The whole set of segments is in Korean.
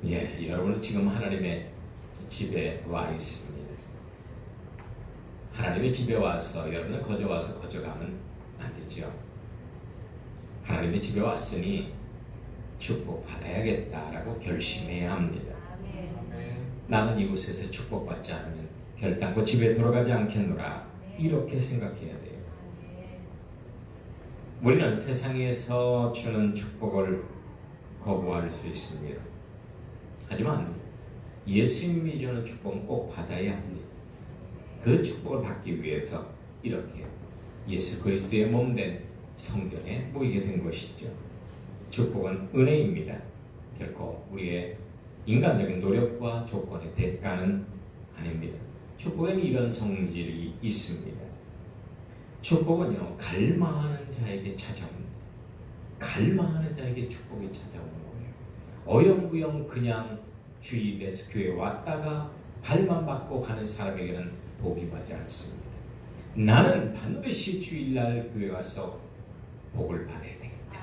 예, 여러분은 지금 하나님의 집에 와 있습니다. 하나님의 집에 와서 여러분은 거저 와서 거저 가면 안 되죠. 하나님의 집에 왔으니 축복받아야겠다라고 결심해야 합니다. 나는 이곳에서 축복받지 않으면 결단코 집에 들어가지 않겠노라, 이렇게 생각해야 돼요. 우리는 세상에서 주는 축복을 거부할 수 있습니다. 하지만 예수님이 주는 축복은 꼭 받아야 합니다. 그 축복을 받기 위해서 이렇게 예수 그리스도의 몸된 성전에 모이게 된 것이죠. 축복은 은혜입니다. 결코 우리의 인간적인 노력과 조건의 대가는 아닙니다. 축복에는 이런 성질이 있습니다. 축복은요, 갈망하는 자에게 찾아옵니다. 갈망하는 자에게 축복이 찾아오는 거예요. 어영부영 그냥 주일에서 교회에 왔다가 발만 받고 가는 사람에게는 복이 받지 않습니다. 나는 반드시 주일날 교회 와서 복을 받아야 되겠다.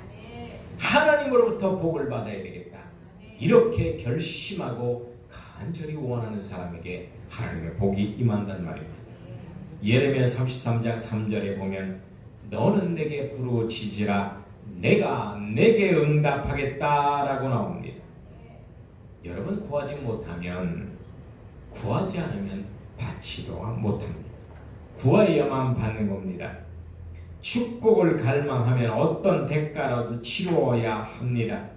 하나님으로부터 복을 받아야 되겠다. 이렇게 결심하고 간절히 원하는 사람에게 하나님의 복이 임한단 말입니다. 예레미야 33장 3절에 보면 너는 내게 부르짖으라 내가 내게 응답하겠다라고 나옵니다. 여러분, 구하지 못하면, 구하지 않으면 받지도 못합니다. 구하여야만 받는 겁니다. 축복을 갈망하면 어떤 대가라도 치루어야 합니다.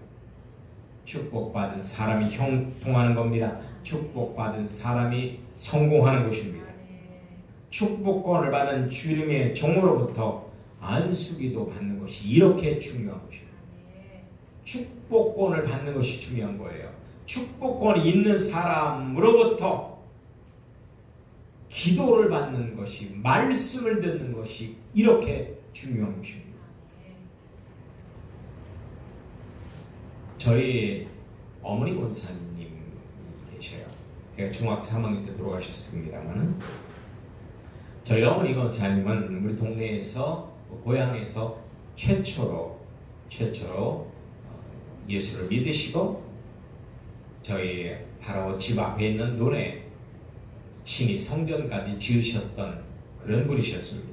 축복받은 사람이 형통하는 겁니다. 축복받은 사람이 성공하는 것입니다. 축복권을 받은 주님의 종으로부터 안수기도 받는 것이 이렇게 중요한 것입니다. 축복권을 받는 것이 중요한 거예요. 축복권이 있는 사람으로부터 기도를 받는 것이, 말씀을 듣는 것이 이렇게 중요한 것입니다. 저희 어머니 권사님이 계셔요. 제가 중학교 3학년 때 돌아가셨습니다만, 저희 어머니 권사님은 우리 동네에서, 고향에서 최초로 예수를 믿으시고 저희 바로 집 앞에 있는 논에 친히 성전까지 지으셨던 그런 분이셨습니다.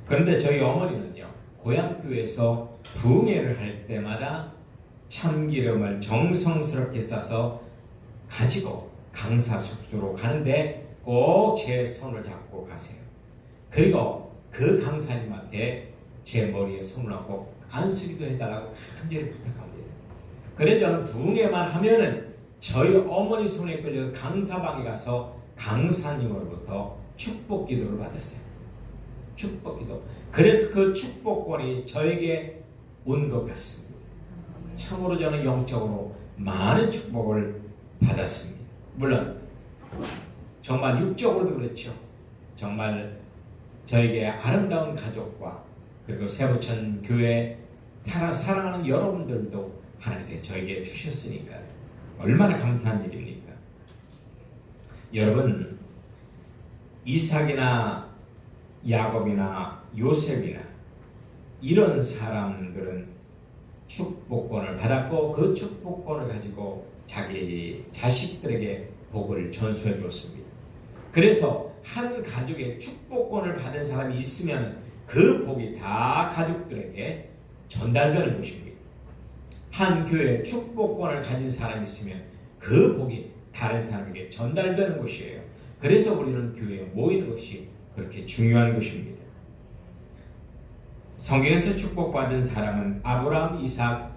그런데 저희 어머니는요, 고향교회에서 부흥회를 할 때마다 참기름을 정성스럽게 싸서 가지고 강사 숙소로 가는데 꼭 제 손을 잡고 가세요. 그리고 그 강사님한테 제 머리에 손을 얹고 안수기도 해달라고 간절히 부탁합니다. 그래서 저는 부흥회만 하면은 저희 어머니 손에 끌려서 강사방에 가서 강사님으로부터 축복 기도를 받았어요. 축복 기도. 그래서 그 축복권이 저에게 온 것 같습니다. 참으로 저는 영적으로 많은 축복을 받았습니다. 물론 정말 육적으로도 그렇죠. 정말 저에게 아름다운 가족과 그리고 세부천 교회 사랑하는 여러분들도 하나님께서 저에게 주셨으니까 얼마나 감사한 일입니까? 여러분, 이삭이나 야곱이나 요셉이나 이런 사람들은 축복권을 받았고 그 축복권을 가지고 자기 자식들에게 복을 전수해 주었습니다. 그래서 한 가족에 축복권을 받은 사람이 있으면 그 복이 다 가족들에게 전달되는 것입니다. 한 교회에 축복권을 가진 사람이 있으면 그 복이 다른 사람에게 전달되는 것이에요. 그래서 우리는 교회에 모이는 것이 그렇게 중요한 것입니다. 성경에서 축복받은 사람은 아브라함, 이삭,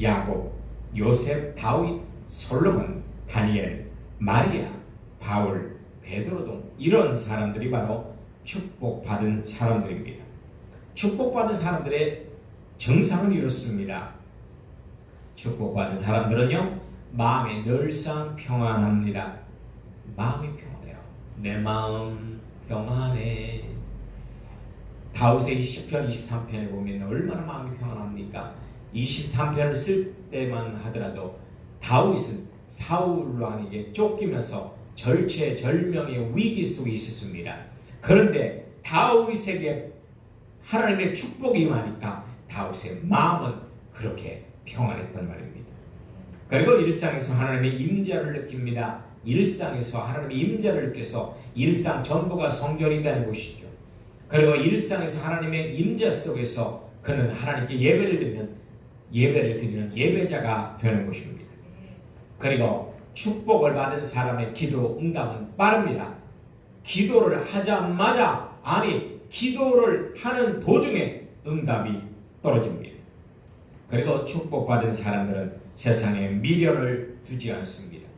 야곱, 요셉, 다윗, 솔로몬, 다니엘, 마리아, 바울, 베드로 등 이런 사람들이 바로 축복받은 사람들입니다. 축복받은 사람들의 정상은 이렇습니다. 축복받은 사람들은요, 마음이 늘상 평안합니다. 마음이 평안해요. 내 마음 평안해. 다윗의 20편, 23편에 보면 얼마나 마음이 평안합니까? 23편을 쓸 때만 하더라도 다윗은 사울 왕에게 쫓기면서 절체절명의 위기 속에 있었습니다. 그런데 다윗에게 하나님의 축복이 임하니까 다윗의 마음은 그렇게 평안했단 말입니다. 그리고 일상에서 하나님의 임재를 느낍니다. 일상에서 하나님의 임재를 느껴서 일상 전부가 성전이 되는 곳이죠. 그리고 일상에서 하나님의 임재 속에서 그는 하나님께 예배를 드리는 예배자가 되는 것입니다. 그리고 축복을 받은 사람의 기도 응답은 빠릅니다. 기도를 하자마자 기도를 하는 도중에 응답이 떨어집니다. 그리고 축복받은 사람들은 세상에 미련을 두지 않습니다.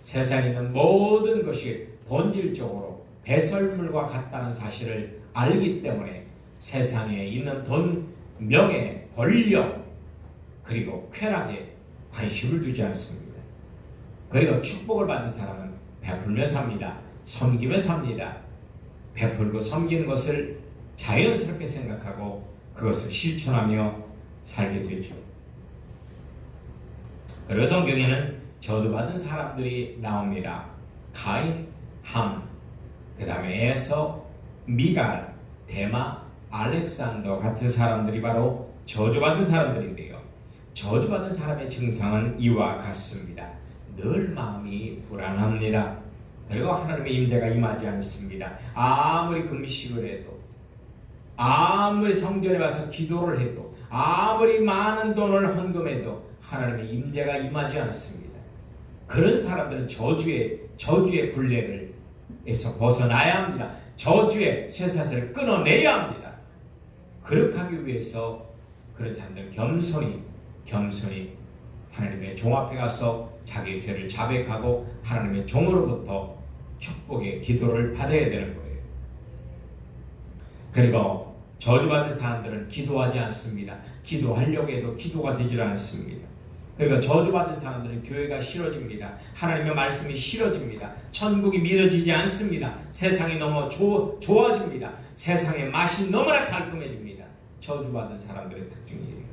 세상에 있는 모든 것이 본질적으로 배설물과 같다는 사실을 알기 때문에 세상에 있는 돈, 명예, 권력 그리고 쾌락에 관심을 두지 않습니다. 그리고 축복을 받은 사람은 베풀며 삽니다. 섬기며 삽니다. 베풀고 섬기는 것을 자연스럽게 생각하고 그것을 실천하며 살게 되죠. 그리고 성경에는 저주받은 사람들이 나옵니다. 가인, 함, 그 다음에 에서, 미갈, 데마, 알렉산더 같은 사람들이 바로 저주받은 사람들인데요. 저주받은 사람의 증상은 이와 같습니다. 늘 마음이 불안합니다. 그리고 하나님의 임재가 임하지 않습니다. 아무리 금식을 해도, 아무리 성전에 와서 기도를 해도, 아무리 많은 돈을 헌금해도 하나님의 임재가 임하지 않습니다. 그런 사람들은 저주의 굴레에서 벗어나야 합니다. 저주의 쇠사슬을 끊어내야 합니다. 그렇게 하기 위해서 그런 사람들은 겸손히 하나님의 종 앞에 가서 자기의 죄를 자백하고 하나님의 종으로부터 축복의 기도를 받아야 되는 거예요. 그리고 저주받은 사람들은 기도하지 않습니다. 기도하려고 해도 기도가 되질 않습니다. 그러니까 저주받은 사람들은 교회가 싫어집니다. 하나님의 말씀이 싫어집니다. 천국이 믿어지지 않습니다. 세상이 너무 좋아집니다. 세상의 맛이 너무나 달콤해집니다. 저주받은 사람들의 특징이에요.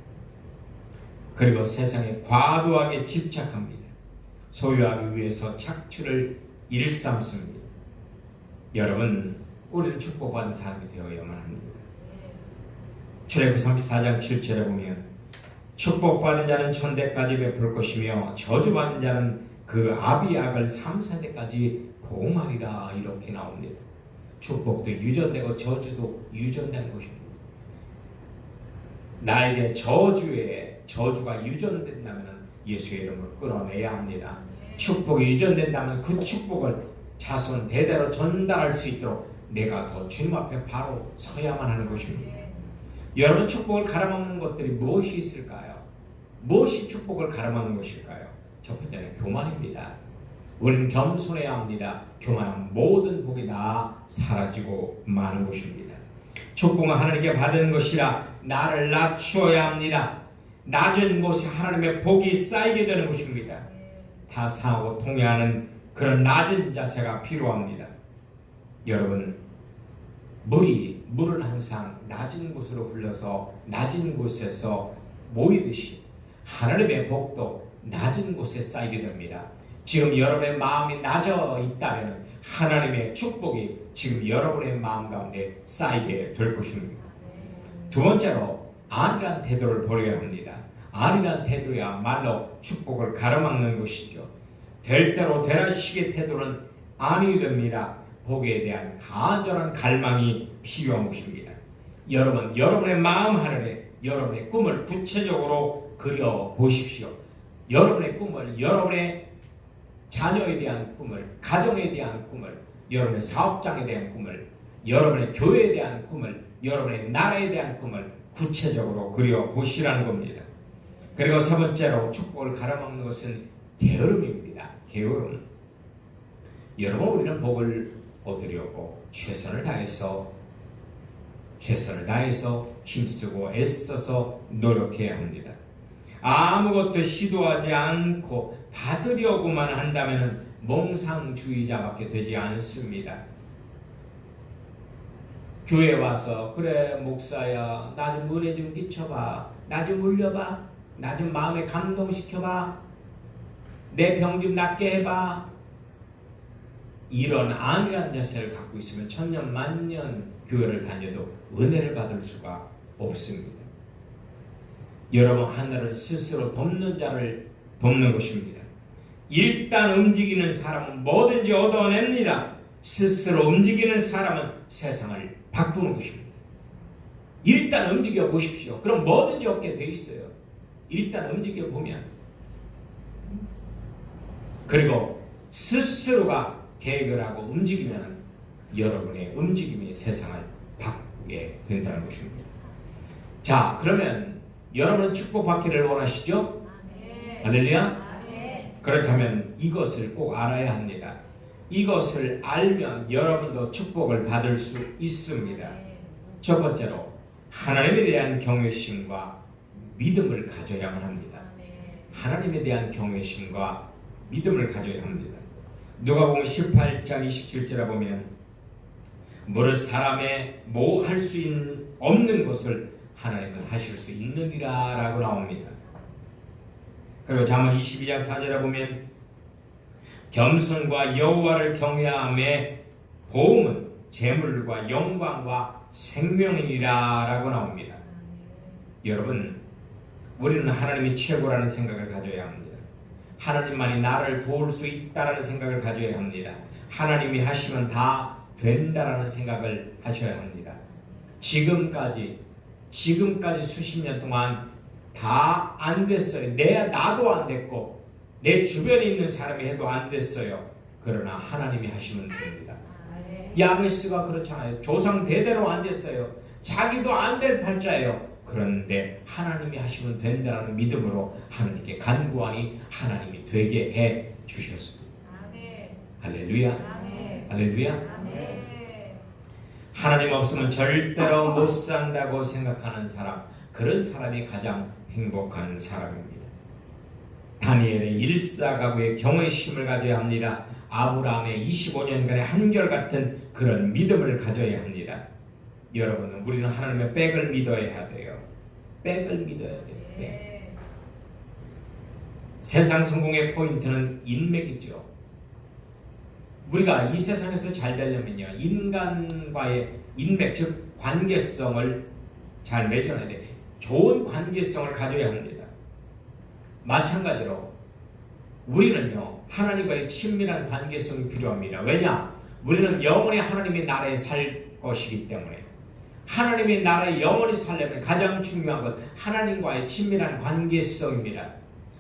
그리고 세상에 과도하게 집착합니다. 소유하기 위해서 착취를 일삼습니다. 여러분, 우리는 축복받은 사람이 되어야만 합니다. 출애굽기 34장 7절에 보면 축복받은 자는 천대까지 베풀 것이며 저주받은 자는 그 아비약을 3세대까지 보응하리라 이렇게 나옵니다. 축복도 유전되고 저주도 유전되는 것입니다. 나에게 저주가 유전된다면 예수의 이름으로 끊어내야 합니다. 축복이 유전된다면 그 축복을 자손 대대로 전달할 수 있도록 내가 더 주님 앞에 바로 서야만 하는 것입니다. 여러분, 축복을 갈아먹는 것들이 무엇이 있을까요? 무엇이 축복을 갈아먹는 것일까요? 첫 번째는 교만입니다. 우리는 겸손해야 합니다. 교만한 모든 복이 다 사라지고 마는 것입니다. 축복은 하나님께 받은 것이라 나를 낮추어야 합니다. 낮은 곳에 하나님의 복이 쌓이게 되는 것입니다. 다 상하고 통해하는 그런 낮은 자세가 필요합니다. 여러분, 물은 항상 낮은 곳으로 흘러서 낮은 곳에서 모이듯이 하나님의 복도 낮은 곳에 쌓이게 됩니다. 지금 여러분의 마음이 낮아 있다면 하나님의 축복이 지금 여러분의 마음 가운데 쌓이게 될 것입니다. 두 번째로 안일한 태도를 버려야 합니다. 안일한 태도야말로 축복을 가로막는 것이죠. 될 대로 되라 식의 태도는 아니 됩니다. 복에 대한 간절한 갈망이 필요한 것입니다. 여러분, 여러분의 마음 하늘에 여러분의 꿈을 구체적으로 그려보십시오. 여러분의 꿈을, 여러분의 자녀에 대한 꿈을, 가정에 대한 꿈을, 여러분의 사업장에 대한 꿈을, 여러분의 교회에 대한 꿈을, 여러분의 나라에 대한 꿈을 구체적으로 그려보시라는 겁니다. 그리고 세 번째로 축복을 가로막는 것은 게으름입니다. 게으름. 여러분, 우리는 복을 얻으려고 최선을 다해서 힘쓰고 애써서 노력해야 합니다. 아무것도 시도하지 않고 받으려고만 한다면 몽상주의자밖에 되지 않습니다. 교회 와서 그래 목사야 나 좀 은혜 좀 끼쳐봐, 나 좀 울려봐, 나 좀 마음에 감동시켜봐, 내 병 좀 낫게 해봐. 이런 안일한 자세를 갖고 있으면 천년 만년 교회를 다녀도 은혜를 받을 수가 없습니다. 여러분, 하늘은 스스로 돕는 자를 돕는 것입니다. 일단 움직이는 사람은 뭐든지 얻어냅니다. 스스로 움직이는 사람은 세상을 바꾸는 것입니다. 일단 움직여 보십시오. 그럼 뭐든지 얻게 돼 있어요. 일단 움직여 보면. 그리고 스스로가 계획을 하고 움직이면 여러분의 움직임이 세상을 바꾸게 된다는 것입니다. 자, 그러면 여러분은 축복받기를 원하시죠? 할렐루야? 그렇다면 이것을 꼭 알아야 합니다. 이것을 알면 여러분도 축복을 받을 수 있습니다. 첫 번째로 하나님에 대한 경외심과 믿음을 가져야만 합니다. 하나님에 대한 경외심과 믿음을 가져야 합니다. 누가복음 18장 27절에 보면 무릇 사람의 뭐 할 수 없는 것을 하나님은 하실 수 있느니라 라고 나옵니다. 그리고 잠언 22장 4절에 보면 겸손과 여호와를 경외함의 보응은 재물과 영광과 생명이니라 라고 나옵니다. 여러분, 우리는 하나님이 최고라는 생각을 가져야 합니다. 하나님만이 나를 도울 수 있다라는 생각을 가져야 합니다. 하나님이 하시면 다 된다라는 생각을 하셔야 합니다. 지금까지 수십 년 동안 다 안 됐어요. 나도 안 됐고 내 주변에 있는 사람이 해도 안 됐어요. 그러나 하나님이 하시면 됩니다. 야베스가 그렇잖아요. 조상 대대로 안 됐어요. 자기도 안 될 팔자예요. 그런데 하나님이 하시면 된다는 믿음으로 하나님께 간구하니 하나님이 되게 해 주셨습니다. 할렐루야. 할렐루야. 하나님 없으면 절대로 못 산다고 생각하는 사람, 그런 사람이 가장 행복한 사람입니다. 다니엘의 일사가구의 경외심을 가져야 합니다. 아브라함의 25년간의 한결같은 그런 믿음을 가져야 합니다. 여러분, 우리는 하나님의 백을 믿어야 돼요. 백을 믿어야 돼요. 백. 세상 성공의 포인트는 인맥이죠. 우리가 이 세상에서 잘 되려면요, 인간과의 인맥, 즉 관계성을 잘 맺어놔야 돼. 좋은 관계성을 가져야 합니다. 마찬가지로 우리는요, 하나님과의 친밀한 관계성이 필요합니다. 왜냐? 우리는 영원히 하나님의 나라에 살 것이기 때문에. 하나님의 나라에 영원히 살려면 가장 중요한 것, 하나님과의 친밀한 관계성입니다.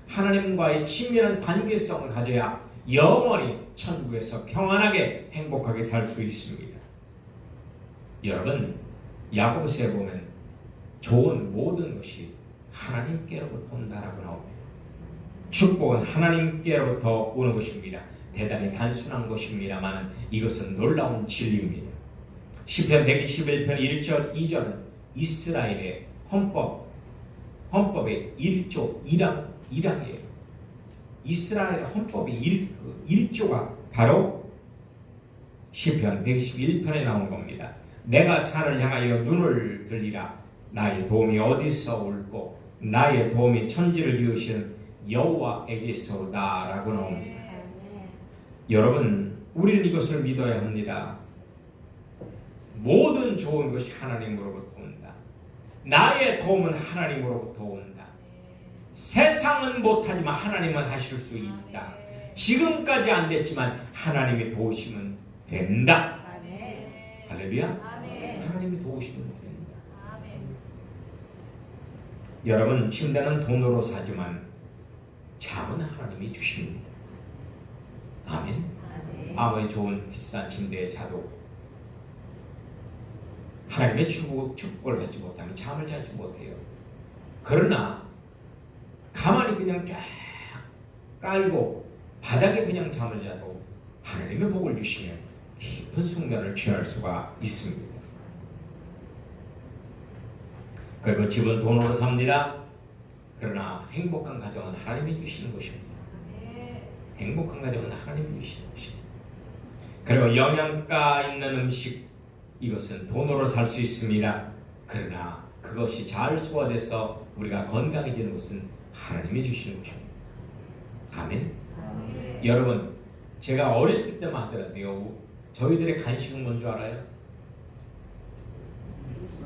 하나님과의 친밀한 관계성을 가져야 영원히 천국에서 평안하게 행복하게 살 수 있습니다. 여러분, 야고보서에 보면 좋은 모든 것이 하나님께로부터 온다라고 나옵니다. 축복은 하나님께로부터 오는 것입니다. 대단히 단순한 것입니다만 이것은 놀라운 진리입니다. 시편 121편 1절 2절은 이스라엘의 헌법의 1조 1항이에요. 이스라엘의 헌법의 1조가 바로 시편 121편에 나온 겁니다. 내가 산을 향하여 눈을 들리라. 나의 도움이 어디서 올고 나의 도움이 천지를 지으시는 여호와에게서다 라고 나옵니다. 여러분, 우리는 이것을 믿어야 합니다. 모든 좋은 것이 하나님으로부터 온다. 나의 도움은 하나님으로부터 온다. 세상은 못하지만 하나님은 하실 수 있다. 지금까지 안 됐지만 하나님이 도우시면 된다. 할렐루야. 하나님이 도우시면 된다. 여러분, 침대는 돈으로 사지만 잠은 하나님이 주십니다. 아멘. 아무리 좋은 비싼 침대에 자도 하나님의 축복을 받지 못하면 잠을 자지 못해요. 그러나 가만히 그냥 쫙 깔고 바닥에 그냥 잠을 자도 하나님의 복을 주시면 깊은 숙면을 취할 수가 있습니다. 그리고 집은 돈으로 삽니다. 그러나 행복한 가정은 하나님이 주시는 것입니다. 행복한 가정은 하나님이 주시는 것입니다. 그리고 영양가 있는 음식, 이것은 돈으로 살 수 있습니다. 그러나 그것이 잘 소화돼서 우리가 건강해지는 것은 하나님이 주시는 것입니다. 아멘. 여러분, 제가 어렸을 때만 하더라도요, 저희들의 간식은 뭔지 알아요?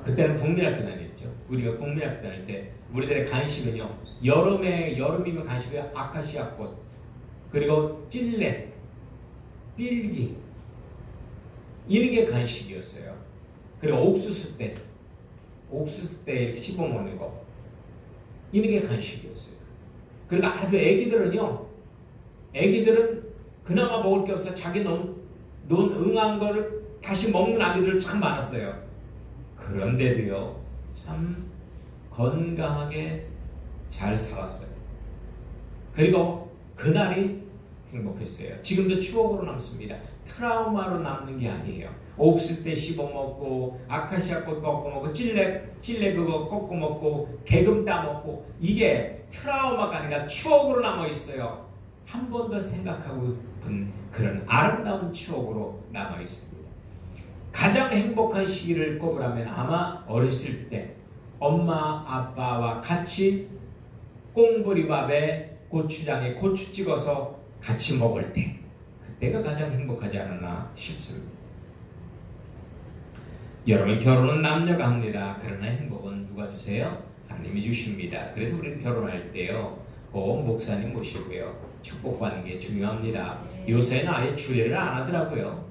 그때는 국민학교 다녔죠. 우리가 국민학교 다닐 때 우리들의 간식은요, 여름이면 간식이 아카시아 꽃, 그리고 찔레, 삘기, 이런 게 간식이었어요. 그리고 옥수수 때 이렇게 씹어 먹는 거, 이런 게 간식이었어요. 그러니까 아주 애기들은 그나마 먹을 게 없어 자기 응한 거를 다시 먹는 아기들 참 많았어요. 그런데도요, 참 건강하게 잘 살았어요. 그리고 그날이 행복했어요. 지금도 추억으로 남습니다. 트라우마로 남는 게 아니에요. 옥수수 때 씹어 먹고, 아카시아 꽃 꺾어 먹고, 찔레 그거 꺾어 먹고, 개금 따 먹고, 이게 트라우마가 아니라 추억으로 남아 있어요. 한 번 더 생각하고 싶은 그런 아름다운 추억으로 남아 있습니다. 가장 행복한 시기를 꼽으라면 아마 어렸을 때 엄마 아빠와 같이 꽁보리밥에 고추장에 고추 찍어서 같이 먹을 때, 그때가 가장 행복하지 않았나 싶습니다. 여러분, 결혼은 남녀가 합니다. 그러나 행복은 누가 주세요? 하나님이 주십니다. 그래서 우리는 결혼할 때요, 꼭 목사님 모시고요, 축복받는 게 중요합니다. 요새는 아예 주례를 안 하더라고요.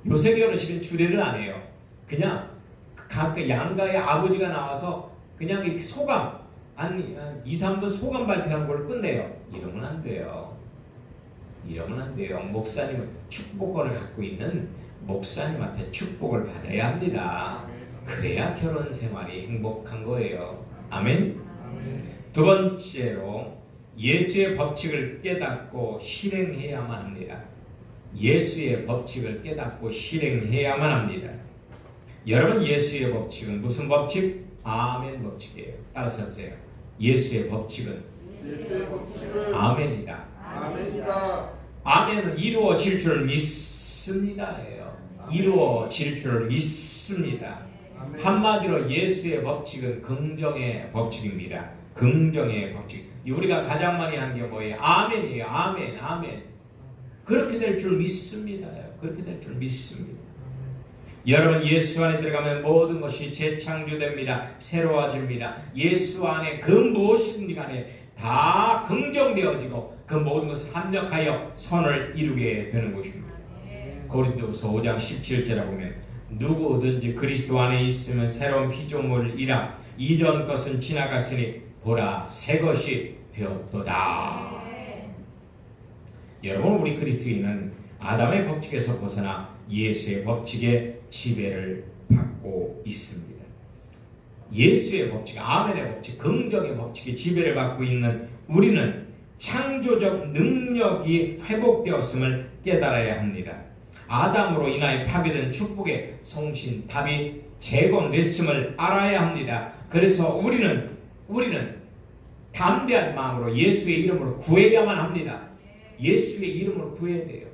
요새 결혼식은 주례를 안 해요. 그냥 각각 양가의 아버지가 나와서 그냥 이렇게 소감, 한 2, 3분 소감 발표하는 걸 끝내요. 이러면 안 돼요. 목사님은 축복권을 갖고 있는 목사님한테 축복을 받아야 합니다. 그래야 결혼 생활이 행복한 거예요. 아멘. 두 번째로, 예수의 법칙을 깨닫고 실행해야만 합니다. 예수의 법칙을 깨닫고 실행해야만 합니다. 여러분, 예수의 법칙은 무슨 법칙? 아멘 법칙이에요. 따라서 하세요. 예수의 법칙은 아멘이다. 아멘은 이루어질 줄 믿습니다예요. 이루어질 줄 믿습니다. 한마디로 예수의 법칙은 긍정의 법칙입니다. 긍정의 법칙. 우리가 가장 많이 하는 게 뭐예요? 아멘이에요. 아멘. 그렇게 될 줄 믿습니다. 여러분, 예수 안에 들어가면 모든 것이 재창조됩니다. 새로워집니다. 예수 안에 그 무엇이든지 간에 다 긍정되어지고 그 모든 것을 합력하여 선을 이루게 되는 것입니다. 고린도후서 5장 17절에 보면 누구든지 그리스도 안에 있으면 새로운 피조물이라, 이전 것은 지나갔으니 보라 새 것이 되었도다. 여러분, 우리 그리스도인은 아담의 법칙에서 벗어나 예수의 법칙의 지배를 받고 있습니다. 예수의 법칙, 아멘의 법칙, 긍정의 법칙의 지배를 받고 있는 우리는 창조적 능력이 회복되었음을 깨달아야 합니다. 아담으로 인하여 파괴된 축복의 성신 답이 재건됐음을 알아야 합니다. 그래서 우리는 담대한 마음으로 예수의 이름으로 구해야만 합니다. 예수의 이름으로 구해야 돼요.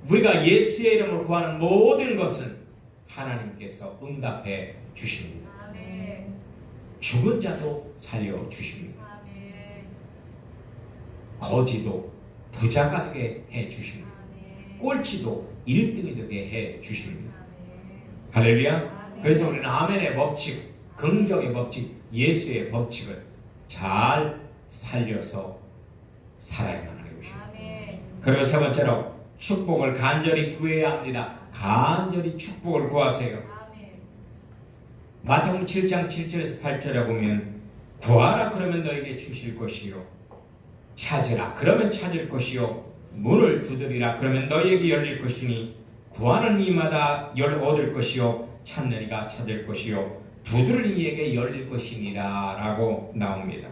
우리가 예수의 이름으로 구하는 모든 것은 하나님께서 응답해 주십니다. 죽은 자도 살려 주십니다. 거지도 부자가 되게 해 주십니다. 꼴찌도 1등이 되게 해 주십니다. 할렐루야. 그래서 우리는 아멘의 법칙, 긍정의 법칙, 예수의 법칙을 잘 살려서 살아야만 하는 것입니다. 그리고 세 번째로, 축복을 간절히 구해야 합니다. 간절히 축복을 구하세요. 마태복음 7장 7절에서 8절에 보면 구하라 그러면 너에게 주실 것이요, 찾으라 그러면 찾을 것이요, 문을 두드리라 그러면 너에게 열릴 것이니 구하는 이마다 얻을 것이요, 찾는 이가 찾을 것이요, 두드리는 이에게 열릴 것이니라 라고 나옵니다.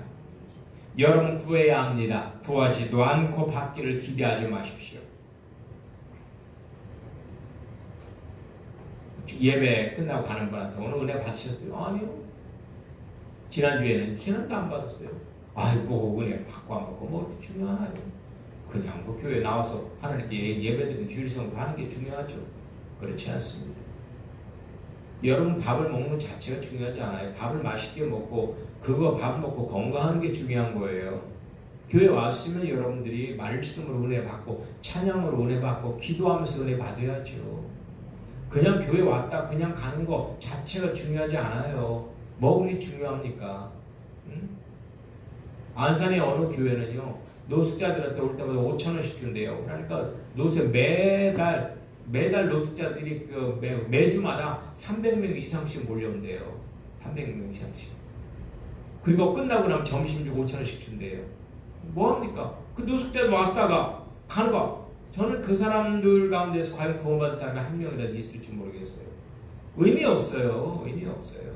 여러분, 구해야 합니다. 구하지도 않고 받기를 기대하지 마십시오. 예배 끝나고 가는 분한테 오늘 은혜 받으셨어요? 아니요. 지난주에도 안 받았어요. 아이고, 은혜 받고 안 받고 뭐 중요하나요? 그냥 뭐 교회 나와서 하나님께 예배드리는 주일성수 하는 게 중요하죠. 그렇지 않습니다. 여러분, 밥을 먹는 것 자체가 중요하지 않아요. 밥을 맛있게 먹고 밥 먹고 건강하는 게 중요한 거예요. 교회 왔으면 여러분들이 말씀으로 은혜 받고 찬양으로 은혜 받고 기도하면서 은혜 받아야죠. 그냥 교회 왔다 그냥 가는 거 자체가 중요하지 않아요. 뭐 그리 중요합니까? 응? 안산의 어느 교회는요, 노숙자들한테 올 때마다 5,000원씩 준대요. 그러니까 매달 노숙자들이 매주마다 300명 이상씩 몰려온대요. 300명 이상씩. 그리고 끝나고 나면 점심 주고 5,000원씩 준대요. 뭐합니까? 그 노숙자들 왔다가 가는 거. 저는 그 사람들 가운데서 과연 구원받은 사람이 한 명이라도 있을지 모르겠어요. 의미 없어요. 의미 없어요.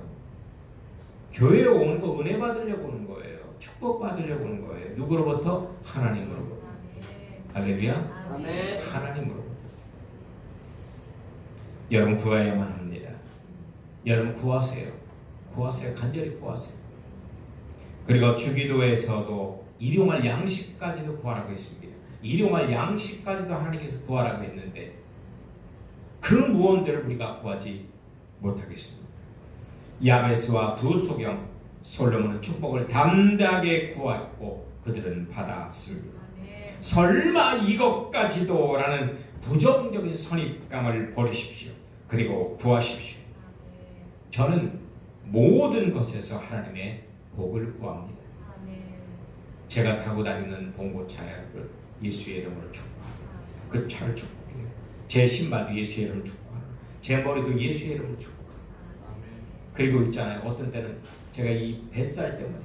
교회에 오는 거 은혜 받으려고 오는 거예요. 축복 받으려고 오는 거예요. 누구로부터? 하나님으로부터. 할렐루야. 아멘. 하나님으로부터. 여러분 구해야만 합니다. 여러분 구하세요. 구하세요. 간절히 구하세요. 그리고 주기도에서도 일용할 양식까지도 구하라고 했습니다. 일용할 양식까지도 하나님께서 구하라고 했는데 그 무언들을 우리가 구하지 못하겠습니다. 야베스와 두 소경 솔로몬은 축복을 담대하게 구하고 그들은 받았습니다. 설마 이것까지도 라는 부정적인 선입감을 버리십시오. 그리고 구하십시오. 저는 모든 것에서 하나님의 복을 구합니다. 제가 타고 다니는 봉고차를 예수의 이름으로 축복합니다. 그 차를 축복해요. 제 신발도 예수의 이름으로 축복합니다. 제 머리도 예수의 이름으로 축복합니다. 그리고 있잖아요. 어떤 때는 제가 이 뱃살 때문에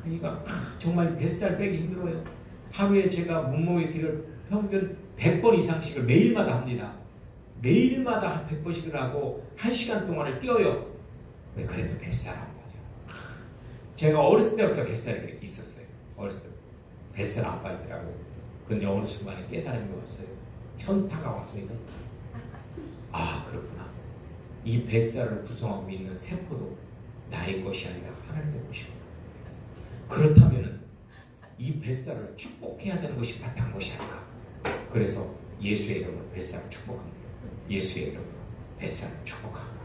이거 정말 뱃살 빼기 힘들어요. 하루에 제가 몸무게 길을 평균 100번 이상씩을 매일마다 합니다. 매일마다 한 100번씩을 하고 1시간 동안을 뛰어요. 왜 그래도 뱃살 안 빠져. 제가 어렸을 때부터 뱃살이 그렇게 있었어요. 어렸을 때부터 뱃살 안 빠지더라고. 근데 어느 순간에 깨달음이 왔어요. 현타가 왔어요. 현타. 아 그렇구나. 이 뱃살을 구성하고 있는 세포도 나의 것이 아니라 하나님의 것이고, 그렇다면은 이 뱃살을 축복해야 되는 것이 마땅한 것이 아닐까. 그래서 예수의 이름으로 뱃살을 축복합니다. 예수의 이름으로 뱃살을 축복합니다.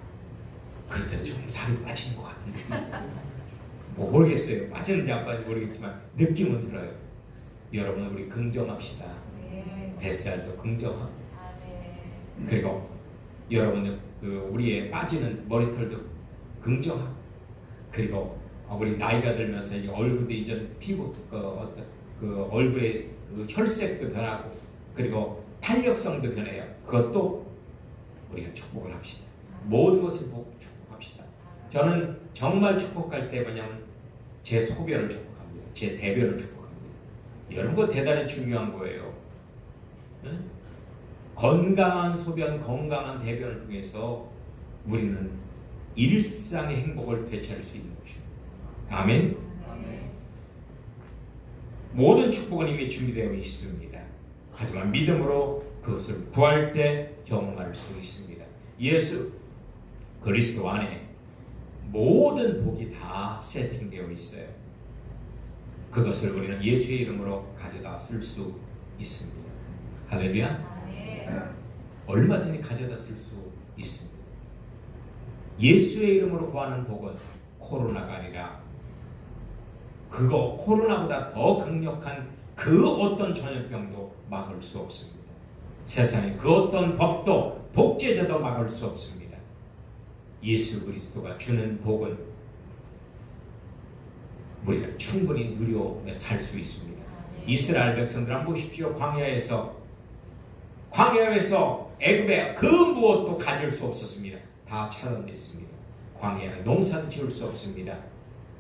그럴 때는 좀 살이 빠지는 것 같은 느낌이 듭니다. 뭐 모르겠어요. 빠지는지 안 빠지는지 모르겠지만 느낌은 들어요. 여러분 우리 긍정합시다. 뱃살도 긍정하고, 그리고 여러분들 우리의 빠지는 머리털도 긍정하고, 그리고 우리 나이가 들면서 얼굴도 이전 피부 얼굴의 혈색도 변하고, 그리고 탄력성도 변해요. 그것도 우리가 축복을 합시다. 모든 것을 축복합시다. 저는 정말 축복할 때 뭐냐면 제 소변을 축복합니다. 제 대변을 축복합니다. 이런 거 대단히 중요한 거예요. 응? 건강한 소변, 건강한 대변을 통해서 우리는 일상의 행복을 되찾을 수 있는 것입니다. 아멘. 아멘. 모든 축복은 이미 준비되어 있습니다. 하지만 믿음으로 그것을 구할 때 경험할 수 있습니다. 예수 그리스도 안에 모든 복이 다 세팅되어 있어요. 그것을 우리는 예수의 이름으로 가져다 쓸 수 있습니다. 할렐루야. 얼마든지 가져다 쓸 수 있습니다. 예수의 이름으로 구하는 복은 코로나가 아니라 코로나보다 더 강력한 그 어떤 전염병도 막을 수 없습니다. 세상에 그 어떤 법도 독재자도 막을 수 없습니다. 예수 그리스도가 주는 복은 우리는 충분히 누려며 살 수 있습니다. 이스라엘 백성들 한번 보십시오. 광야에서 애굽에 그 무엇도 가질 수 없었습니다. 다 차단됐습니다. 광야는 농사도 지을 수 없습니다.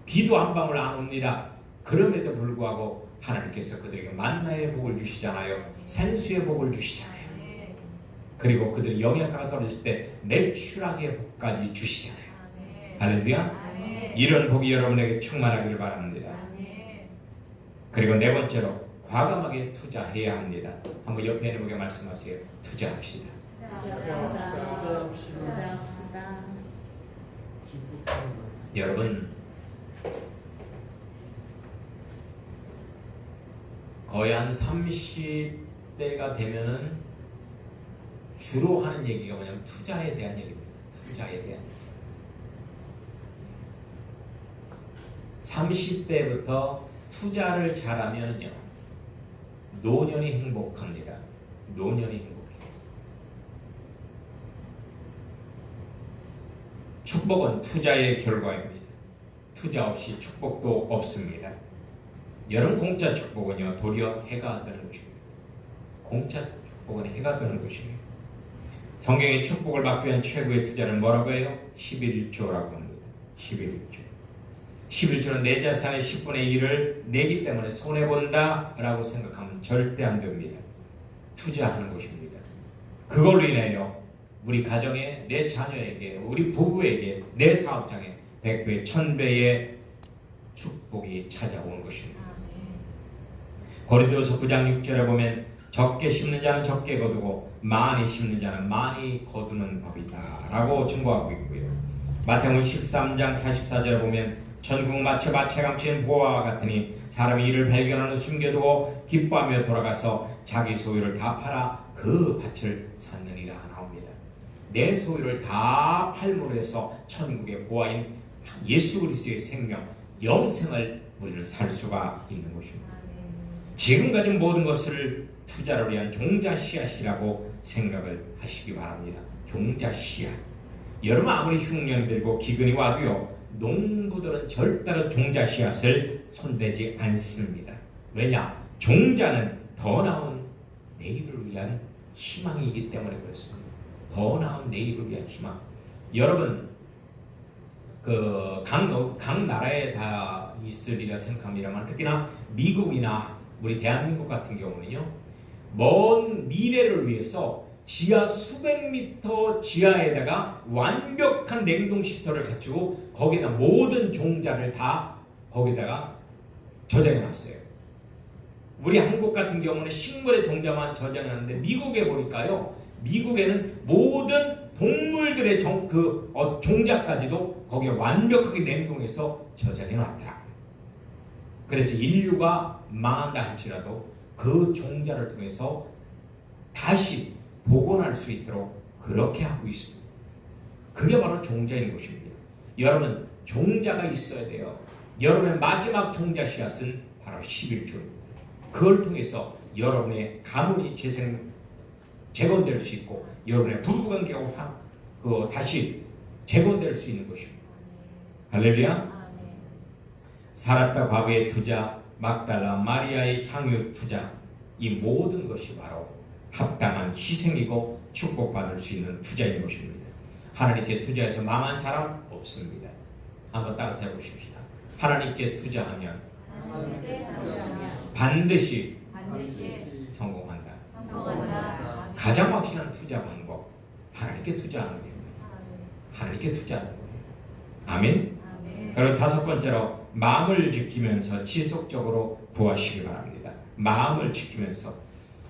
비도 한 방울 안 옵니다. 그럼에도 불구하고 하나님께서 그들에게 만나의 복을 주시잖아요. 생수의 복을 주시잖아요. 그리고 그들이 영양가가 떨어졌을 때 내추락의 복까지 주시잖아요. 할렐루야. 이런 복이 여러분에게 충만하기를 바랍니다. 그리고 네 번째로 과감하게 투자해야 합니다. 한번 옆에 있는 분에게 말씀하세요. 투자합시다. 여러분 거의 한 30대가 되면은 주로 하는 얘기가 뭐냐면 투자에 대한 얘기입니다. 투자에 대한 얘기. 30대부터 투자를 잘하면요 노년이 행복합니다. 노년이 행복해요. 축복은 투자의 결과입니다. 투자 없이 축복도 없습니다. 여러분, 공짜 축복은요 도리어 해가 되는 것입니다. 공짜 축복은 해가 되는 것이에요. 성경의 축복을 받기 위한 최고의 투자는 뭐라고 해요? 11조라고 합니다. 11조. 11조는 내 자산의 10분의 1을 내기 때문에 손해본다 라고 생각하면 절대 안 됩니다. 투자하는 것입니다. 그걸로 인하여 우리 가정에, 내 자녀에게, 우리 부부에게, 내 사업장에 100배, 1000배의 축복이 찾아오는 것입니다. 고린도서 9장 6절에 보면 적게 심는 자는 적게 거두고 많이 심는 자는 많이 거두는 법이다 라고 증거하고 있고요. 마태복음 13장 44절에 보면 전국 마체 감추인 보화와 같으니 사람이 이를 발견하는 숨겨두고 기뻐하며 돌아가서 자기 소유를 다 팔아 그 밭을 샀느니라 나옵니다. 내 소유를 다 팔므로 해서 천국의 보화인 예수 그리스도의 생명, 영생을 우리는 살 수가 있는 것입니다. 지금 가진 모든 것을 투자를 위한 종자 씨앗이라고 생각을 하시기 바랍니다. 종자 씨앗. 여러분, 아무리 흉년이 들고 기근이 와도요 농부들은 절대로 종자 씨앗을 손대지 않습니다. 왜냐? 종자는 더 나은 내일을 위한 희망이기 때문에 그렇습니다. 더 나은 내일을 위한 희망. 여러분, 각 나라에 다 있으리라 생각합니다만 특히나 미국이나 우리 대한민국 같은 경우는요, 먼 미래를 위해서 지하 수백 미터 지하에다가 완벽한 냉동시설을 갖추고 거기다 모든 종자를 다 거기다가 저장해 놨어요. 우리 한국 같은 경우는 식물의 종자만 저장해 놨는데 미국에 보니까요, 미국에는 모든 동물들의 종자까지도 거기에 완벽하게 냉동해서 저장해 놨더라고요. 그래서 인류가 망한다 할지라도 그 종자를 통해서 다시 복원할 수 있도록 그렇게 하고 있습니다. 그게 바로 종자인 것입니다. 여러분, 종자가 있어야 돼요. 여러분의 마지막 종자 씨앗은 바로 11조입니다. 그걸 통해서 여러분의 가문이 재건될 수 있고 여러분의 부부관계가 다시 재건될 수 있는 것입니다. 할렐루야. 사랍다 과부의 투자, 막달라 마리아의 향유 투자, 이 모든 것이 바로 합당한 희생이고 축복받을 수 있는 투자인 것입니다. 하나님께 투자해서 망한 사람 없습니다. 한번 따라서 해보십시다. 하나님께 투자하면 반드시 성공한다. 가장 확실한 투자 방법, 하나님께 투자하는 것입니다. 하나님께 투자하는 거예요. 아멘. 그리고 다섯 번째로 마음을 지키면서 지속적으로 구하시기 바랍니다. 마음을 지키면서,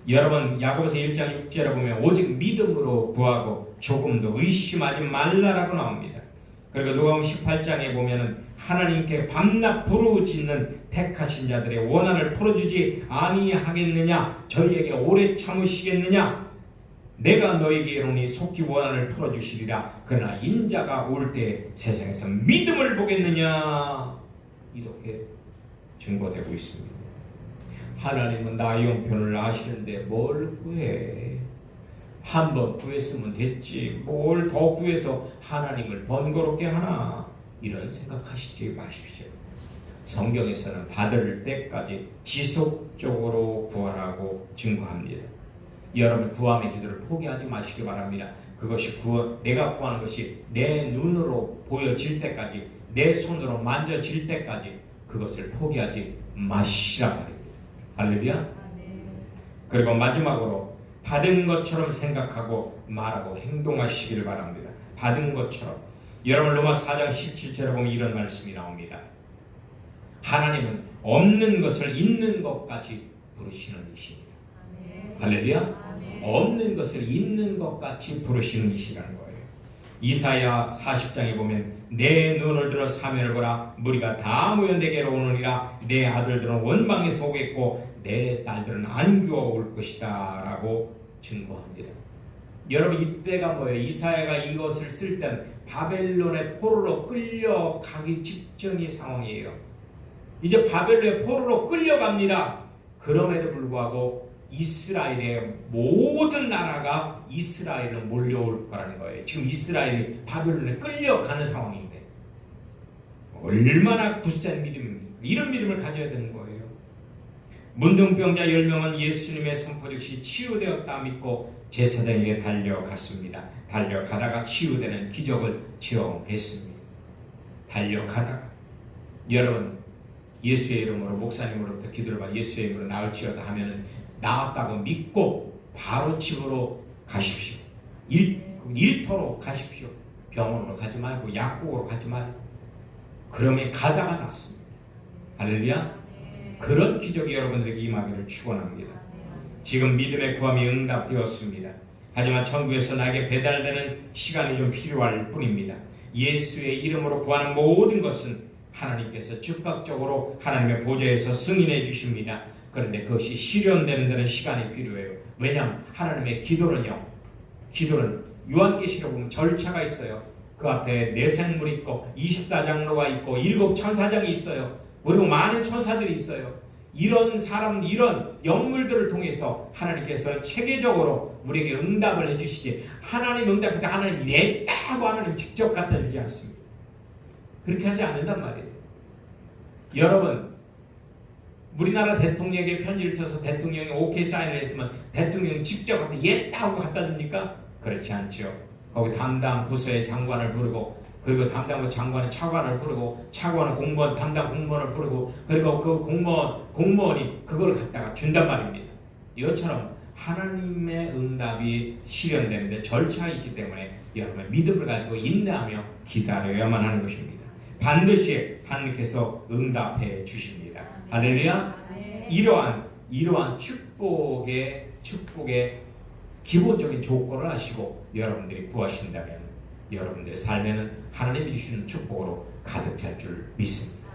여러분 야고보서 1장 6절에 보면 오직 믿음으로 구하고 조금도 의심하지 말라라고 나옵니다. 그리고 누가복음 18장에 보면은 하나님께 밤낮 부르짖는 택하신 자들의 원한을 풀어주지 아니하겠느냐, 저희에게 오래 참으시겠느냐, 내가 너에게 이르노니 속히 원한을 풀어주시리라. 그러나 인자가 올 때 세상에서 믿음을 보겠느냐, 이렇게 증거되고 있습니다. 하나님은 나의 형편을 아시는데 뭘 구해? 한번 구했으면 됐지, 뭘 더 구해서 하나님을 번거롭게 하나, 이런 생각하시지 마십시오. 성경에서는 받을 때까지 지속적으로 구하라고 증거합니다. 여러분, 구함의 기도를 포기하지 마시기 바랍니다. 그것이 내가 구하는 것이 내 눈으로 보여질 때까지, 내 손으로 만져질 때까지 그것을 포기하지 마시라 말입니다. 할렐루야. 그리고 마지막으로 받은 것처럼 생각하고 말하고 행동하시기를 바랍니다. 받은 것처럼. 여러분, 로마 4장 17절에 보면 이런 말씀이 나옵니다. 하나님은 없는 것을 있는 것까지 부르시는 이시니라. 할렐루야. 없는 것을 있는 것 같이 부르시는 이시라는 거예요. 이사야 40장에 보면 내 눈을 들어 사면을 보라, 무리가 다 모여 내게로 오느니라. 내 아들들은 원방에서 오겠고 내 딸들은 안겨와 올 것이다 라고 증거합니다. 여러분, 이때가 뭐예요? 이사야가 이것을 쓸 때는 바벨론의 포로로 끌려가기 직전의 상황이에요. 이제 바벨론의 포로로 끌려갑니다. 그럼에도 불구하고 이스라엘의 모든 나라가 이스라엘로 몰려올 거라는 거예요. 지금 이스라엘이 바벨론에 끌려가는 상황인데 얼마나 굳센 믿음입니까? 이런 믿음을 가져야 되는 거예요. 문둥병자 10명은 예수님의 선포 즉시 치유되었다 믿고 제사장에게 달려갔습니다. 달려가다가 치유되는 기적을 체험했습니다. 달려가다가 여러분 예수의 이름으로 목사님으로부터 기도를 받아 예수의 이름으로 나을지어다 하면은 나았다고 믿고 바로 집으로 가십시오. 일터로 가십시오. 병원으로 가지 말고 약국으로 가지 말고. 그러면 가다가 낫습니다. 할렐루야. 그런 기적이 여러분들에게 임하기를 축원합니다. 지금 믿음의 구함이 응답되었습니다. 하지만 천국에서 나에게 배달되는 시간이 좀 필요할 뿐입니다. 예수의 이름으로 구하는 모든 것은 하나님께서 즉각적으로 하나님의 보좌에서 승인해 주십니다. 그런데 그것이 실현되는 데는 시간이 필요해요. 왜냐하면 하나님의 기도는 요한계시록 보면 절차가 있어요. 그 앞에 내생물이 있고 24장로가 있고 7 천사장이 있어요. 그리고 많은 천사들이 있어요. 이런 영물들을 통해서 하나님께서 체계적으로 우리에게 응답을 해주시지, 하나님 응답할 때 하나님 냈다고 하나님 직접 갖다 주지 않습니다. 그렇게 하지 않는단 말이에요. 여러분, 우리나라 대통령에게 편지를 써서 대통령이 오케이 사인을 했으면 대통령이 직접 냈다고 갖다 줍니까? 그렇지 않죠. 거기 담당 부서의 장관을 부르고, 그리고 담당 장관은 차관을 부르고, 차관은 공무원 담당 공무원을 부르고, 그리고 그 공무원이 그걸 갖다가 준단 말입니다. 이것처럼 하나님의 응답이 실현되는데 절차가 있기 때문에 여러분 믿음을 가지고 인내하며 기다려야만 하는 것입니다. 반드시 하나님께서 응답해 주십니다. 할렐루야. 이러한 축복의 기본적인 조건을 아시고 여러분들이 구하신다면 여러분들의 삶에는 하나님이 주시는 축복으로 가득 찰 줄 믿습니다.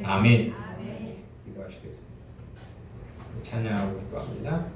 아멘. 기도하시겠습니다. 찬양하고 기도합니다.